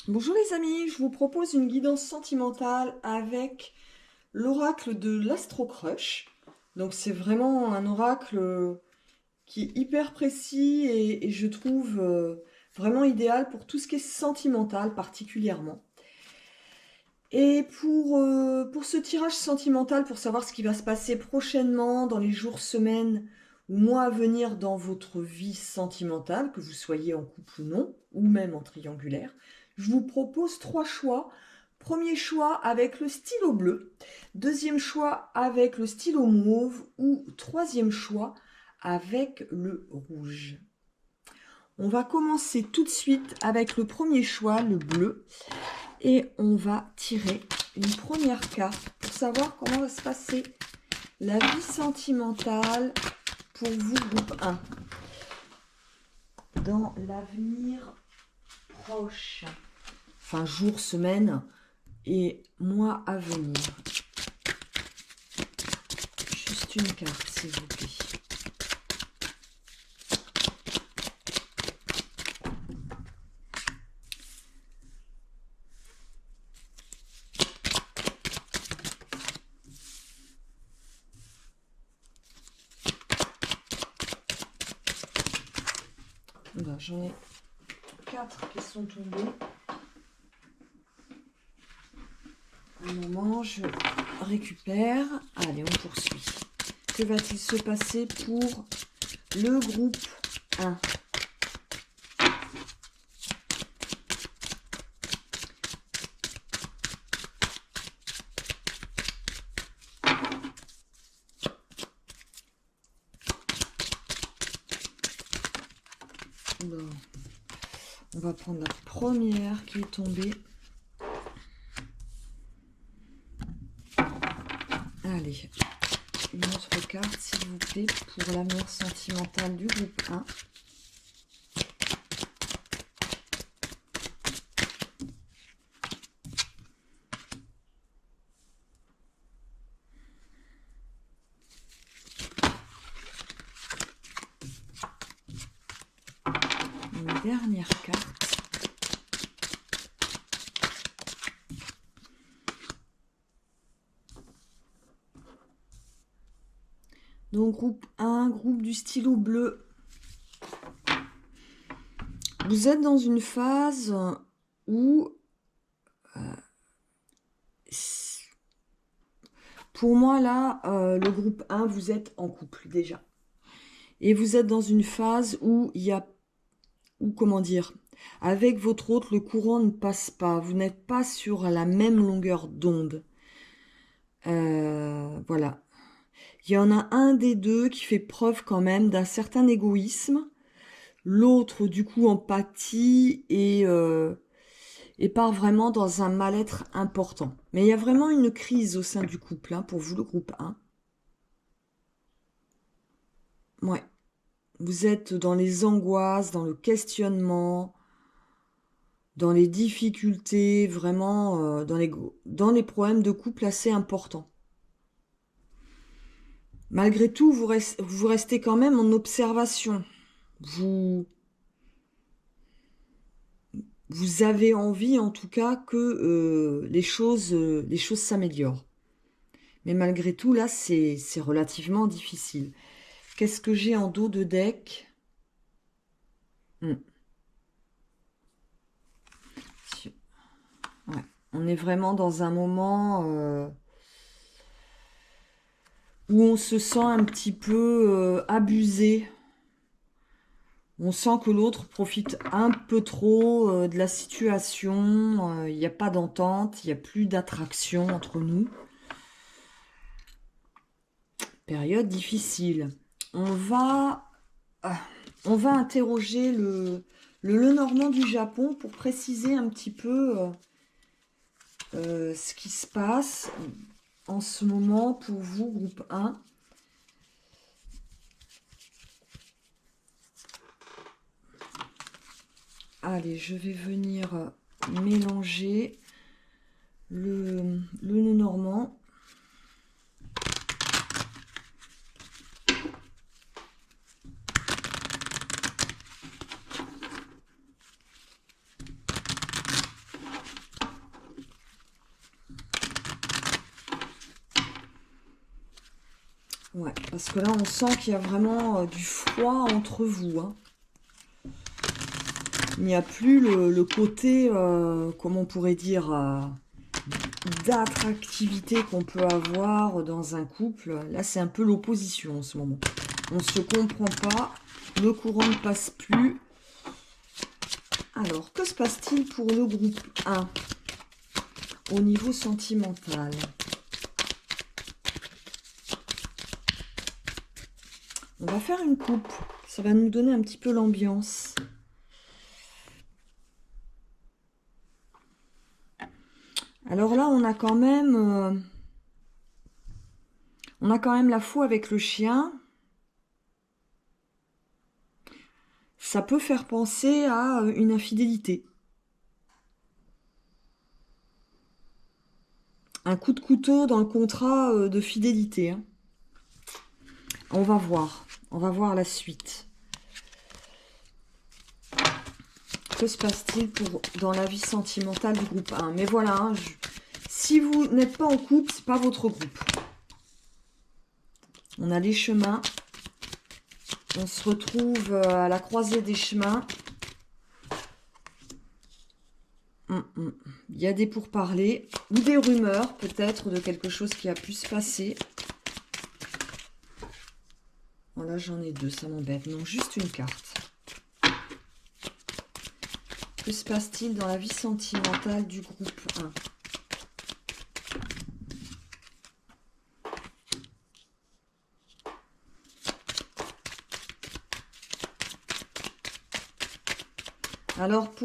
Bonjour les amis, je vous propose une guidance sentimentale avec l'oracle de l'Astro Crush. Donc c'est vraiment un oracle qui est hyper précis et je trouve vraiment idéal pour tout ce qui est sentimental particulièrement. Et pour ce tirage sentimental, pour savoir ce qui va se passer prochainement dans les jours, semaines ou mois à venir dans votre vie sentimentale, que vous soyez en couple ou non, ou même en triangulaire, je vous propose 3 choix. Premier choix avec le stylo bleu, deuxième choix avec le stylo mauve ou troisième choix avec le rouge. On va commencer tout de suite avec le premier choix, le bleu. Et on va tirer une première carte pour savoir comment va se passer la vie sentimentale pour vous, groupe 1, dans l'avenir proche. Enfin, jours, semaines et mois à venir. Juste une carte, s'il vous plaît. J'en ai 4 qui sont tombés. Un moment, je récupère. Allez, on poursuit. Que va-t-il se passer pour le groupe 1? Bon. On va prendre la première qui est tombée. Allez, une autre carte, s'il vous plaît, pour l'avenir sentimental du groupe 1. Une dernière carte. Donc, groupe 1, groupe du stylo bleu. Vous êtes dans une phase où, pour moi, là, le groupe 1, vous êtes en couple déjà. Et vous êtes dans une phase où il y a, ou comment dire, avec votre autre, le courant ne passe pas. Vous n'êtes pas sur la même longueur d'onde. Voilà. Il y en a un des deux qui fait preuve quand même d'un certain égoïsme. L'autre, du coup, empathie et part vraiment dans un mal-être important. Mais il y a vraiment une crise au sein du couple, hein, pour vous, le groupe 1. Ouais. Vous êtes dans les angoisses, dans le questionnement, dans les difficultés, vraiment dans les problèmes de couple assez importants. Malgré tout, vous restez quand même en observation. Vous avez envie, en tout cas, que les choses s'améliorent. Mais malgré tout, là, c'est relativement difficile. Qu'est-ce que j'ai en dos de deck? Ouais. On est vraiment dans un moment où on se sent un petit peu abusé. On sent que l'autre profite un peu trop de la situation. Il n'y a pas d'entente, il n'y a plus d'attraction entre nous. Période difficile. On va interroger le Lenormand du Japon pour préciser un petit peu ce qui se passe en ce moment pour vous, groupe 1. Allez, je vais venir mélanger le Lenormand. Ouais, parce que là, on sent qu'il y a vraiment du froid entre vous, hein. Il n'y a plus le côté, comment on pourrait dire, d'attractivité qu'on peut avoir dans un couple. Là, c'est un peu l'opposition en ce moment. On ne se comprend pas, le courant ne passe plus. Alors, que se passe-t-il pour le groupe 1 au niveau sentimental? On va faire une coupe. Ça va nous donner un petit peu l'ambiance. Alors là, on a quand même la foi avec le chien. Ça peut faire penser à une infidélité. Un coup de couteau dans le contrat de fidélité, hein. On va voir la suite. Que se passe-t-il dans la vie sentimentale du groupe 1? Mais voilà, hein, si vous n'êtes pas en couple, c'est pas votre groupe. On a les chemins. On se retrouve à la croisée des chemins. Il y a des pourparlers ou des rumeurs, peut-être, de quelque chose qui a pu se passer. Voilà, j'en ai deux, ça m'embête. Non, juste une carte. Que se passe-t-il dans la vie sentimentale du groupe 1? Alors,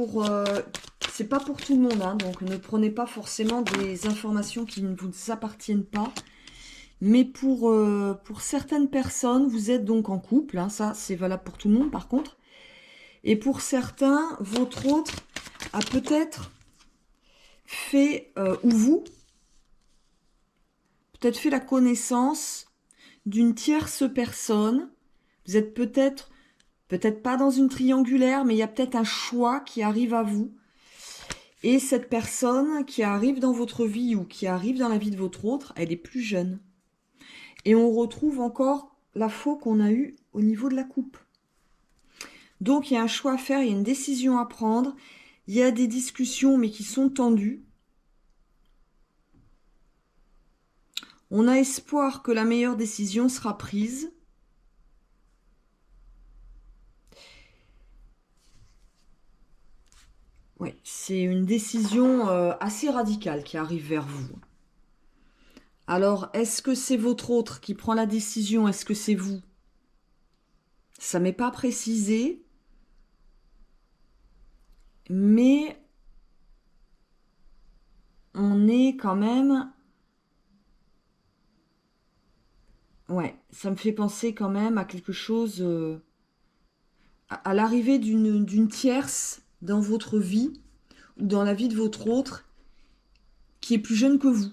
c'est pas pour tout le monde, hein, donc ne prenez pas forcément des informations qui ne vous appartiennent pas. Mais pour certaines personnes, vous êtes donc en couple, hein, ça c'est valable pour tout le monde par contre. Et pour certains, votre autre a peut-être fait, ou vous, peut-être fait la connaissance d'une tierce personne. Vous êtes peut-être pas dans une triangulaire, mais il y a peut-être un choix qui arrive à vous. Et cette personne qui arrive dans votre vie ou qui arrive dans la vie de votre autre, elle est plus jeune. Et on retrouve encore la faux qu'on a eue au niveau de la coupe. Donc il y a un choix à faire, il y a une décision à prendre. Il y a des discussions mais qui sont tendues. On a espoir que la meilleure décision sera prise. Oui, c'est une décision assez radicale qui arrive vers vous. Alors, est-ce que c'est votre autre qui prend la décision? Est-ce que c'est vous? Ça m'est pas précisé. Mais on est quand même... Ouais, ça me fait penser quand même à quelque chose... à l'arrivée d'une tierce dans votre vie ou dans la vie de votre autre qui est plus jeune que vous,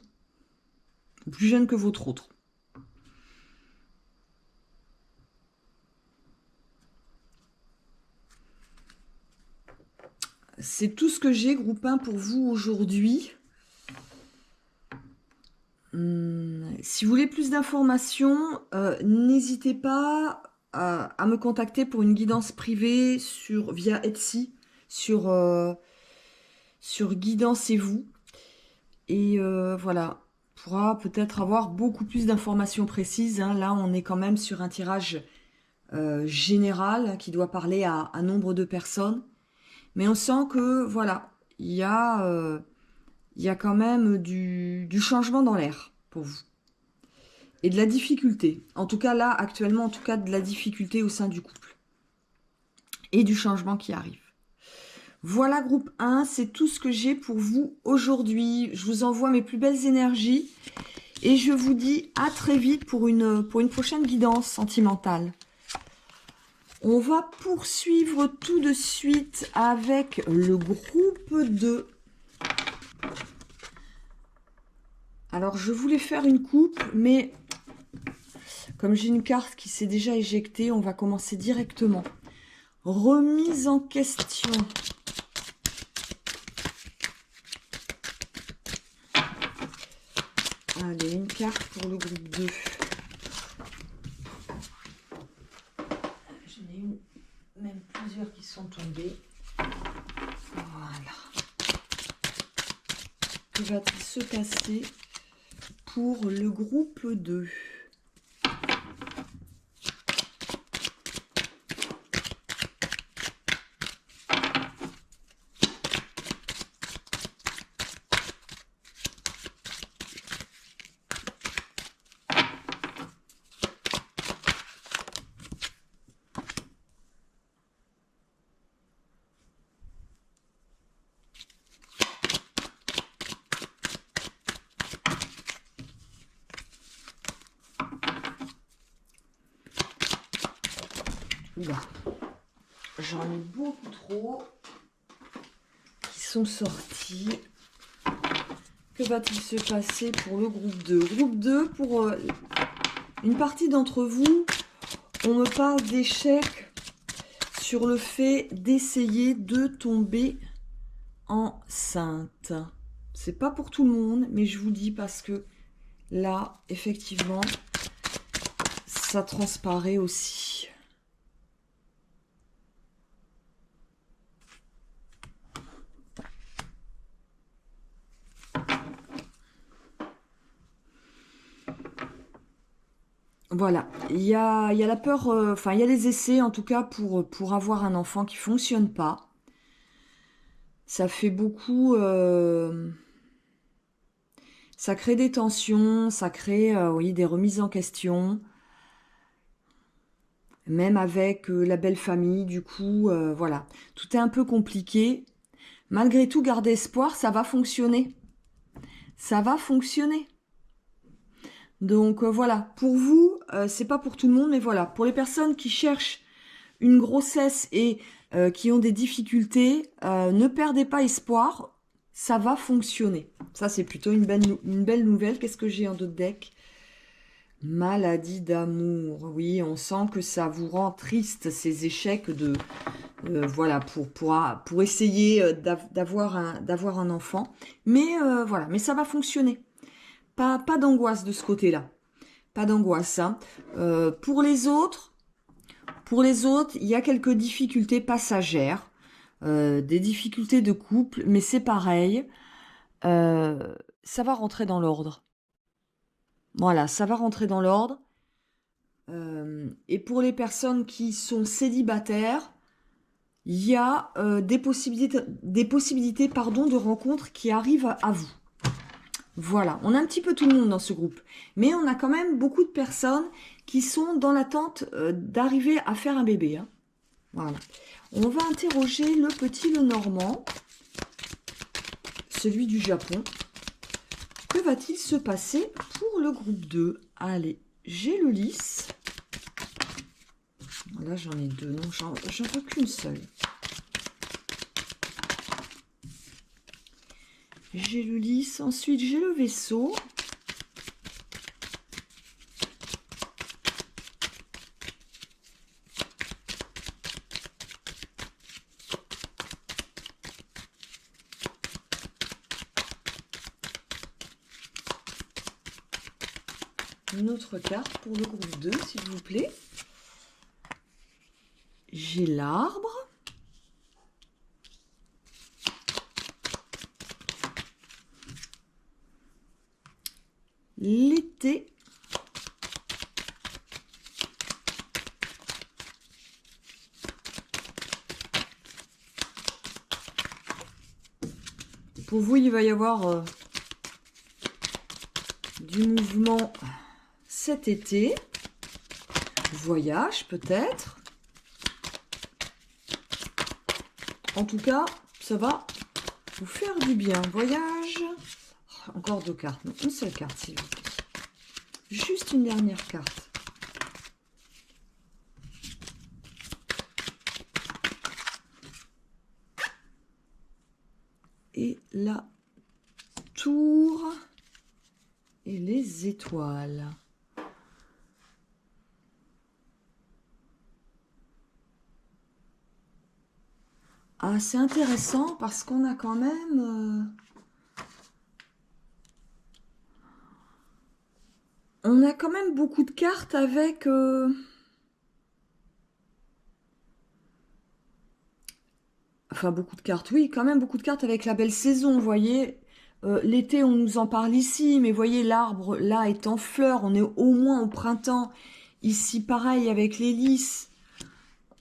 ou plus jeune que votre autre. C'est tout ce que j'ai, groupe 1, pour vous aujourd'hui. Si vous voulez plus d'informations, n'hésitez pas à me contacter pour une guidance privée via Etsy, sur Guidance et vous. Et voilà, on pourra peut-être avoir beaucoup plus d'informations précises, hein. Là, on est quand même sur un tirage général qui doit parler à un nombre de personnes. Mais on sent que, voilà, il y a quand même du changement dans l'air pour vous. Et de la difficulté. En tout cas, là, actuellement, en tout cas, de la difficulté au sein du couple. Et du changement qui arrive. Voilà, groupe 1, c'est tout ce que j'ai pour vous aujourd'hui. Je vous envoie mes plus belles énergies. Et je vous dis à très vite pour une prochaine guidance sentimentale. On va poursuivre tout de suite avec le groupe 2. Alors, je voulais faire une coupe, mais comme j'ai une carte qui s'est déjà éjectée, on va commencer directement. Remise en question. Allez, une carte pour le groupe 2. sont tombés. Voilà. Que va-t-il se passer pour le groupe 2? Oula, j'en ai beaucoup trop qui sont sortis. Que va-t-il se passer pour le groupe 2? Groupe 2, pour une partie d'entre vous, on me parle d'échec sur le fait d'essayer de tomber enceinte. C'est pas pour tout le monde, mais je vous dis parce que là, effectivement, ça transparaît aussi. Voilà, il y a la peur, enfin il y a les essais en tout cas pour avoir un enfant qui fonctionne pas. Ça fait beaucoup, ça crée des tensions, ça crée oui, des remises en question, même avec la belle famille, du coup, voilà. Tout est un peu compliqué. Malgré tout, gardez espoir, ça va fonctionner. Ça va fonctionner. Donc voilà, pour vous, c'est pas pour tout le monde, mais voilà, pour les personnes qui cherchent une grossesse et qui ont des difficultés, ne perdez pas espoir, ça va fonctionner. Ça, c'est plutôt une belle nouvelle. Qu'est-ce que j'ai en d'autres deck? Maladie d'amour. Oui, on sent que ça vous rend triste, ces échecs de... voilà, pour essayer d'avoir un enfant. Mais voilà, mais ça va fonctionner. Pas d'angoisse de ce côté-là. Pas d'angoisse. Hein. Pour les autres, il y a quelques difficultés passagères, des difficultés de couple, mais c'est pareil. Ça va rentrer dans l'ordre. Voilà, ça va rentrer dans l'ordre. Et pour les personnes qui sont célibataires, il y a des possibilités pardon, de rencontres qui arrivent à vous. Voilà, on a un petit peu tout le monde dans ce groupe. Mais on a quand même beaucoup de personnes qui sont dans l'attente d'arriver à faire un bébé. Hein. Voilà. On va interroger le petit Lenormand, celui du Japon. Que va-t-il se passer pour le groupe 2? Allez, j'ai le lys. Là, j'en ai deux. Non, j'en veux qu'une seule. J'ai le lys. Ensuite, j'ai le vaisseau. Une autre carte pour le groupe 2, s'il vous plaît. J'ai l'arbre. L'été. Pour vous, il va y avoir du mouvement cet été. Voyage peut-être. En tout cas, ça va vous faire du bien. Voyage. Encore deux cartes. Non, une seule carte, s'il vous plaît. Juste une dernière carte. Et la tour et les étoiles. Ah, c'est intéressant parce qu'on a quand même... on a quand même beaucoup de cartes avec Enfin, beaucoup de cartes, oui, quand même beaucoup de cartes avec la belle saison, vous voyez. L'été, on nous en parle ici, mais voyez, l'arbre, là, est en fleurs. On est au moins au printemps. Ici, pareil, avec les lys.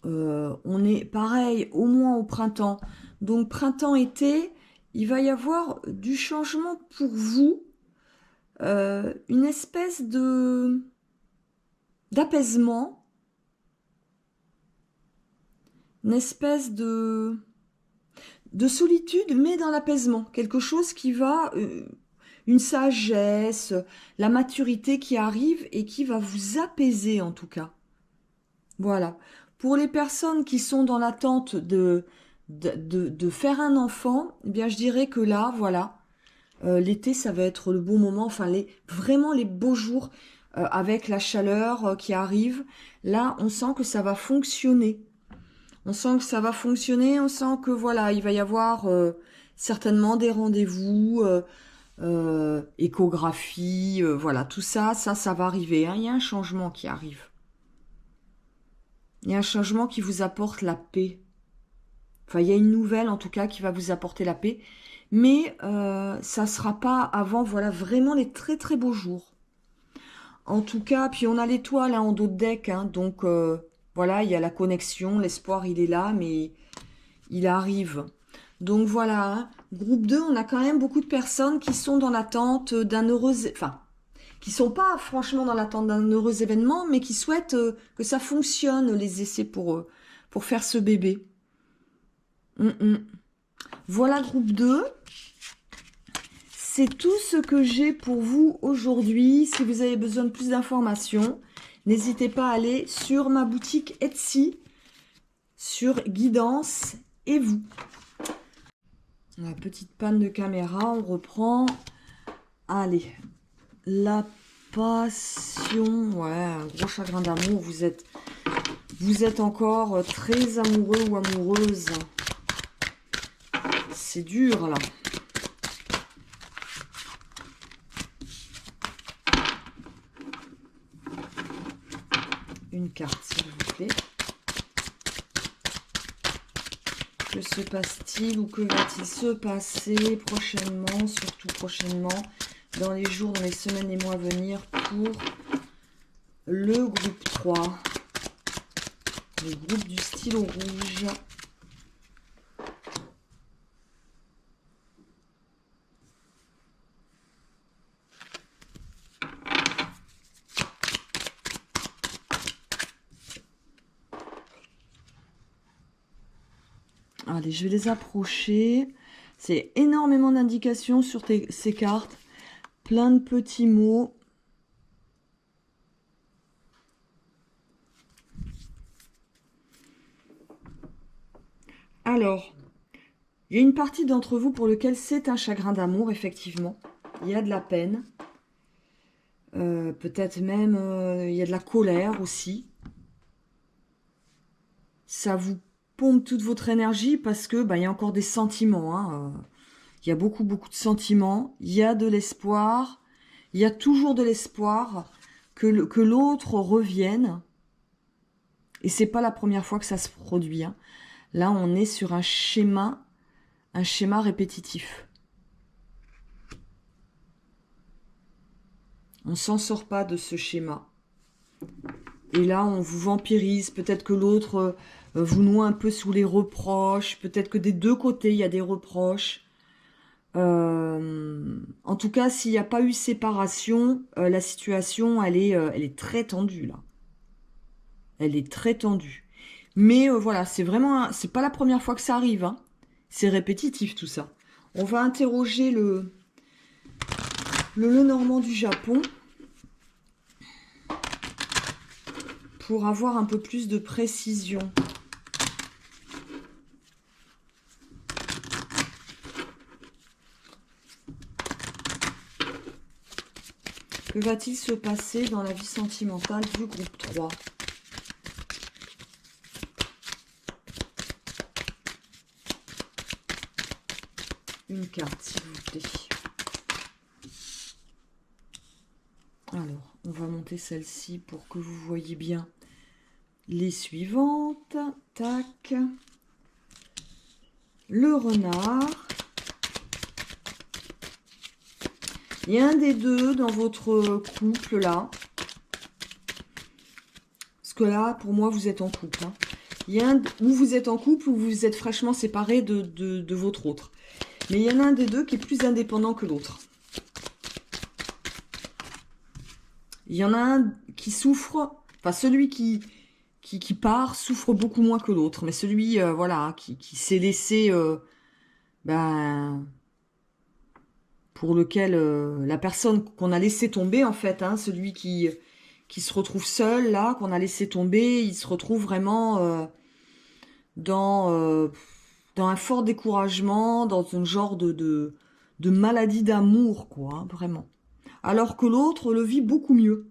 On est pareil, au moins au printemps. Donc, printemps-été, il va y avoir du changement pour vous. Une espèce de d'apaisement. Une espèce de solitude, mais dans l'apaisement. Quelque chose qui va, une sagesse, la maturité qui arrive et qui va vous apaiser en tout cas. Voilà. Pour les personnes qui sont dans l'attente de faire un enfant, eh bien je dirais que là, voilà, l'été, ça va être le bon moment, enfin vraiment les beaux jours avec la chaleur qui arrive. Là, on sent que ça va fonctionner. On sent que ça va fonctionner, on sent que voilà, il va y avoir certainement des rendez-vous, échographie, voilà, tout ça, ça va arriver, hein. Il y a un changement qui arrive. Il y a un changement qui vous apporte la paix. Enfin, il y a une nouvelle en tout cas qui va vous apporter la paix. Mais ça sera pas avant, voilà, vraiment les très très beaux jours. En tout cas, puis on a l'étoile hein, en dos de deck, hein, donc voilà, il y a la connexion, l'espoir il est là, mais il arrive. Donc voilà, hein. Groupe 2, on a quand même beaucoup de personnes qui sont dans l'attente d'un heureux... Enfin, qui sont pas franchement dans l'attente d'un heureux événement, mais qui souhaitent que ça fonctionne, les essais pour faire ce bébé. Voilà, groupe 2. C'est tout ce que j'ai pour vous aujourd'hui. Si vous avez besoin de plus d'informations, n'hésitez pas à aller sur ma boutique Etsy, sur Guidance et vous. La petite panne de caméra, on reprend. Allez, la passion, ouais, un gros chagrin d'amour. Vous êtes encore très amoureux ou amoureuse. C'est dur là. Une carte, s'il vous plaît. Que se passe-t-il ou que va-t-il se passer prochainement, surtout prochainement, dans les jours, dans les semaines et mois à venir pour le groupe 3, le groupe du stylo rouge. Allez, je vais les approcher. C'est énormément d'indications sur ces cartes. Plein de petits mots. Alors, il y a une partie d'entre vous pour lequel c'est un chagrin d'amour, effectivement. Il y a de la peine. Peut-être même, il y a de la colère aussi. Ça vous pompe toute votre énergie parce que il y a encore des sentiments. Hein. Il y a beaucoup, beaucoup de sentiments. Il y a de l'espoir. Il y a toujours de l'espoir que l'autre revienne. Et c'est pas la première fois que ça se produit. Hein. Là, on est sur un schéma répétitif. On s'en sort pas de ce schéma. Et là, on vous vampirise. Peut-être que l'autre vous noie un peu sous les reproches. Peut-être que des deux côtés, il y a des reproches. En tout cas, s'il n'y a pas eu séparation, la situation, elle est très tendue, là. Elle est très tendue. Mais voilà, c'est pas la première fois que ça arrive. Hein. C'est répétitif, tout ça. On va interroger le Lenormand du Japon pour avoir un peu plus de précision. Que va-t-il se passer dans la vie sentimentale du groupe 3 ? Une carte, s'il vous plaît. Alors, on va monter celle-ci pour que vous voyez bien les suivantes. Tac. le renard. Il y a un des deux dans votre couple là. Parce que là, pour moi, vous êtes en couple. Hein. Il y a un où vous êtes en couple ou vous êtes fraîchement séparés de votre autre. Mais il y en a un des deux qui est plus indépendant que l'autre. Il y en a un qui souffre, enfin celui qui part souffre beaucoup moins que l'autre. Mais celui voilà, qui s'est laissé, ben, pour lequel la personne qu'on a laissé tomber en fait, hein, celui qui se retrouve seul là, qu'on a laissé tomber, il se retrouve vraiment dans, dans un fort découragement, dans un genre de maladie d'amour, quoi, hein, vraiment. Alors que l'autre le vit beaucoup mieux.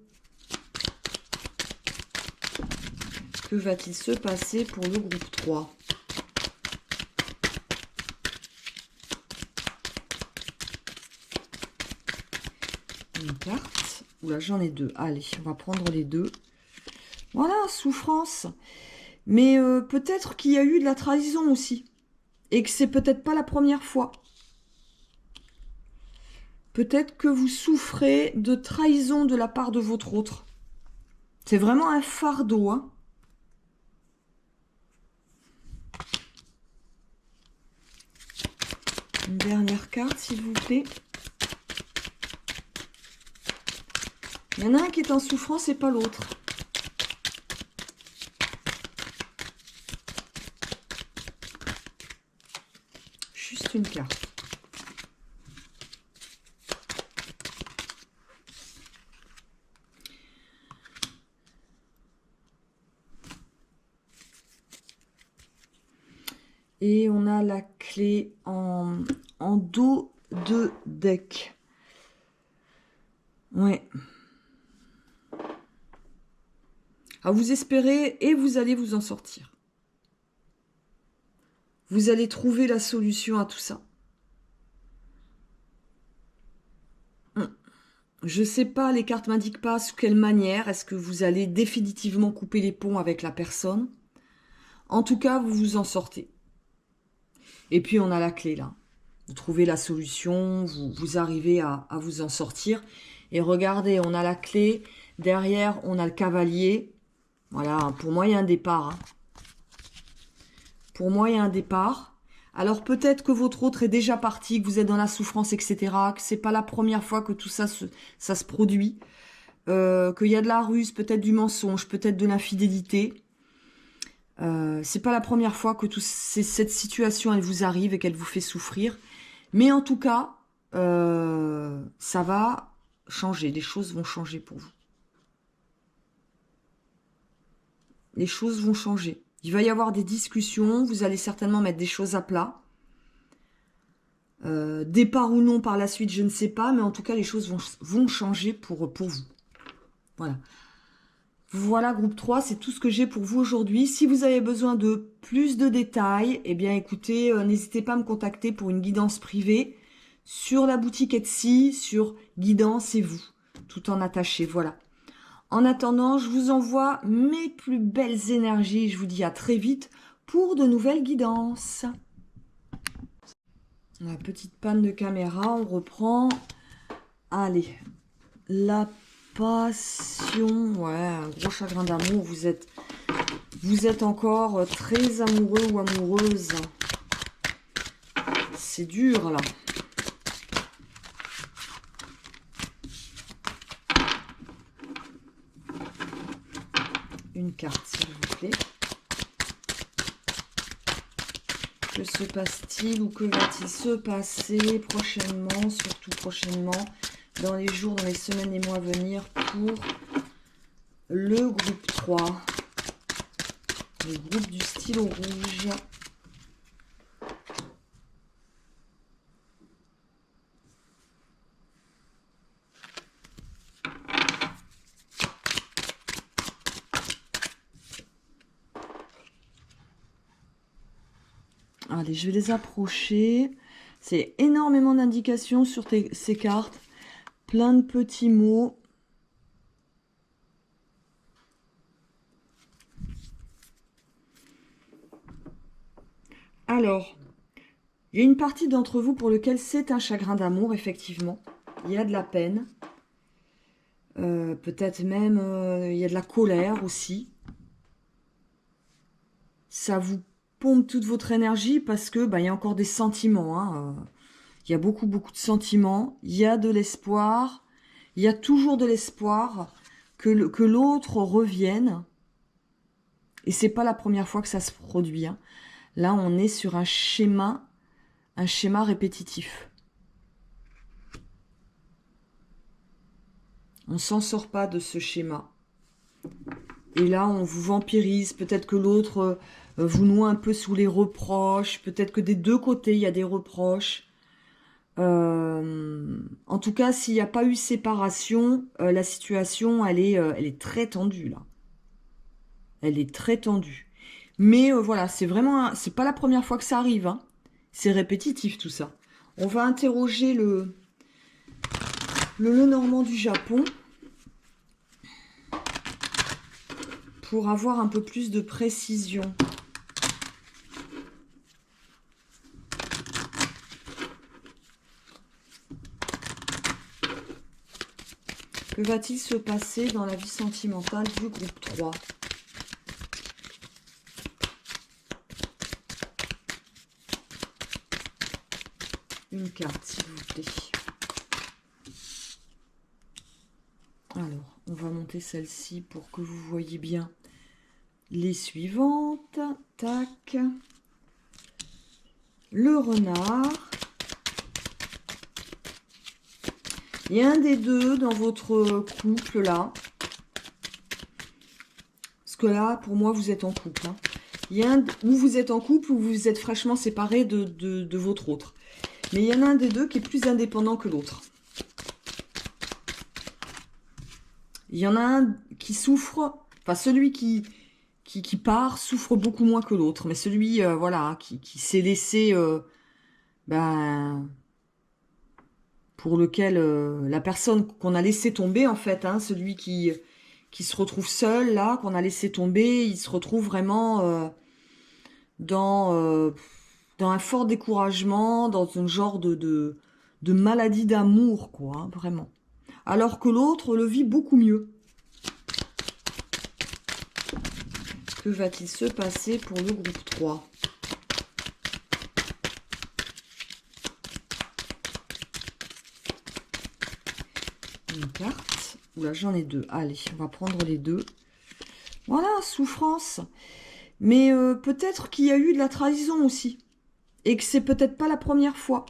Que va-t-il se passer pour le groupe 3? Une carte. Oula, j'en ai deux. Allez, on va prendre les deux. Voilà, souffrance. Mais peut-être qu'il y a eu de la trahison aussi. Et que c'est peut-être pas la première fois. Peut-être que vous souffrez de trahison de la part de votre autre. C'est vraiment un fardeau, hein. Une dernière carte, s'il vous plaît. Il y en a un qui est en souffrance et pas l'autre. Juste une carte. Et on a la clé en dos de deck. Ouais. Ah, vous espérez et vous allez vous en sortir. Vous allez trouver la solution à tout ça. Je sais pas, les cartes m'indiquent pas sous quelle manière. Est-ce que vous allez définitivement couper les ponts avec la personne? En tout cas, vous vous en sortez. Et puis, on a la clé là. Vous trouvez la solution, vous arrivez à vous en sortir. Et regardez, on a la clé. Derrière, on a le cavalier. Voilà, pour moi, il y a un départ. Hein. Pour moi, il y a un départ. Alors peut-être que votre autre est déjà parti, que vous êtes dans la souffrance, etc. Que c'est pas la première fois que tout ça se produit. Qu'il y a de la ruse, peut-être du mensonge, peut-être de l'infidélité. C'est pas la première fois que cette situation elle vous arrive et qu'elle vous fait souffrir. Mais en tout cas, ça va changer. Les choses vont changer pour vous. Les choses vont changer. Il va y avoir des discussions. Vous allez certainement mettre des choses à plat. Départ ou non par la suite, je ne sais pas. Mais en tout cas, les choses vont changer pour vous. Voilà. Voilà, groupe 3, c'est tout ce que j'ai pour vous aujourd'hui. Si vous avez besoin de plus de détails, eh bien écoutez, n'hésitez pas à me contacter pour une guidance privée sur la boutique Etsy, sur Guidance et vous, tout en attaché, voilà. En attendant, je vous envoie mes plus belles énergies. Je vous dis à très vite pour de nouvelles guidances. La petite panne de caméra, on reprend. Allez, la passion, ouais, un gros chagrin d'amour. Vous êtes encore très amoureux ou amoureuse. C'est dur là. Une carte, s'il vous plaît. Que se passe-t-il ou que va-t-il se passer prochainement, surtout prochainement, dans les jours, dans les semaines et mois à venir pour le groupe 3, le groupe du stylo rouge. Allez, je vais les approcher. C'est énormément d'indications sur ces cartes. Plein de petits mots. Alors, Il y a une partie d'entre vous pour lequel c'est un chagrin d'amour, effectivement. Il y a de la peine. Peut-être même, il y a de la colère aussi. Ça vous pompe toute votre énergie parce que il y a encore des sentiments. Hein. Il y a beaucoup, beaucoup de sentiments. Il y a de l'espoir. Il y a toujours de l'espoir que l'autre revienne. Et c'est pas la première fois que ça se produit. Hein. Là, on est sur un schéma répétitif. On s'en sort pas de ce schéma. Et là, on vous vampirise. Peut-être que l'autre vous noie un peu sous les reproches. Peut-être que des deux côtés, il y a des reproches. En tout cas, s'il n'y a pas eu séparation, la situation, elle est très tendue, là. Elle est très tendue. Mais voilà, c'est vraiment... c'est pas la première fois que ça arrive. Hein. C'est répétitif, tout ça. On va interroger le Lenormand du Japon pour avoir un peu plus de précision. Que va-t-il se passer dans la vie sentimentale du groupe 3 ? Une carte, s'il vous plaît. Alors, on va monter celle-ci pour que vous voyez bien les suivantes. Tac. Le renard. Il y a un des deux dans votre couple, là. Parce que là, pour moi, vous êtes en couple. Hein. Il y a où vous êtes en couple ou vous êtes fraîchement séparés de votre autre. Mais il y en a un des deux qui est plus indépendant que l'autre. Il y en a un qui souffre, enfin celui qui part souffre beaucoup moins que l'autre. Mais celui voilà, qui s'est laissé, pour lequel la personne qu'on a laissé tomber en fait, hein, celui qui se retrouve seul là, qu'on a laissé tomber, il se retrouve vraiment dans un fort découragement, dans un genre de maladie d'amour, quoi, hein, vraiment. Alors que l'autre le vit beaucoup mieux. Que va-t-il se passer pour le groupe 3 ? Une carte. Oula, j'en ai deux. Allez, on va prendre les deux. Voilà, souffrance. Mais peut-être qu'il y a eu de la trahison aussi. Et que c'est peut-être pas la première fois.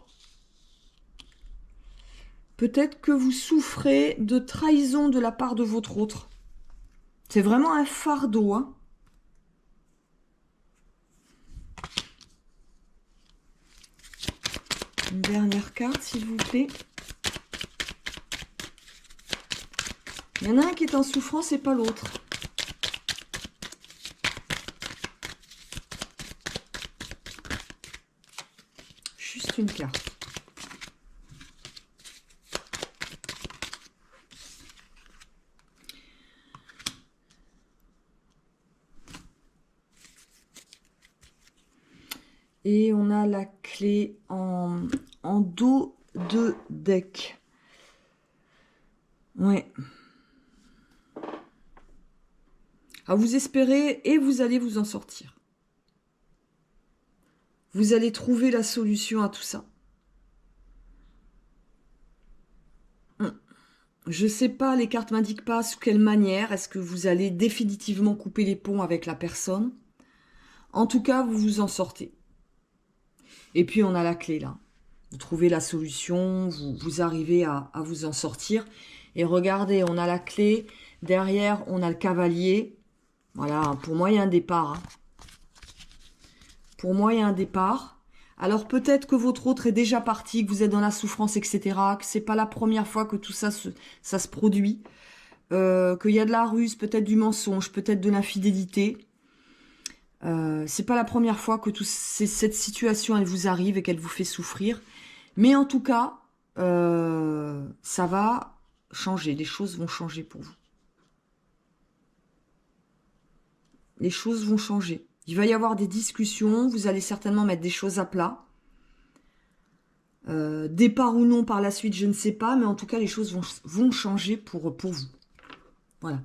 Peut-être que vous souffrez de trahison de la part de votre autre. C'est vraiment un fardeau, hein. Une dernière carte, s'il vous plaît. Il y en a un qui est en souffrance et pas l'autre. Juste une carte. Et on a la clé en dos de deck. Ouais. À vous espérer et vous allez vous en sortir. Vous allez trouver la solution à tout ça. Je sais pas, les cartes m'indiquent pas sous quelle manière. Est-ce que vous allez définitivement couper les ponts avec la personne? En tout cas, vous vous en sortez. Et puis, on a la clé, là. Vous trouvez la solution, vous arrivez à vous en sortir. Et regardez, on a la clé. Derrière, on a le cavalier. Voilà, pour moi, il y a un départ. Hein. Pour moi, il y a un départ. Alors, peut-être que votre autre est déjà parti, que vous êtes dans la souffrance, etc. Que c'est pas la première fois que tout ça se produit. Qu'il y a de la ruse, peut-être du mensonge, peut-être de l'infidélité. C'est pas la première fois que cette situation elle vous arrive et qu'elle vous fait souffrir. Mais en tout cas, ça va changer. Les choses vont changer pour vous. Les choses vont changer. Il va y avoir des discussions. Vous allez certainement mettre des choses à plat. Départ ou non par la suite, je ne sais pas, mais en tout cas, les choses vont changer pour vous. Voilà.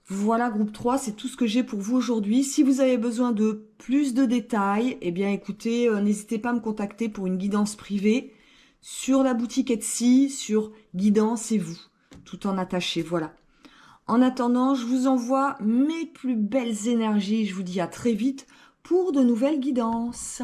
Voilà, groupe 3, c'est tout ce que j'ai pour vous aujourd'hui. Si vous avez besoin de plus de détails, eh bien écoutez, n'hésitez pas à me contacter pour une guidance privée sur la boutique Etsy, sur Guidance et vous, tout en attaché, voilà. En attendant, je vous envoie mes plus belles énergies. Je vous dis à très vite pour de nouvelles guidances.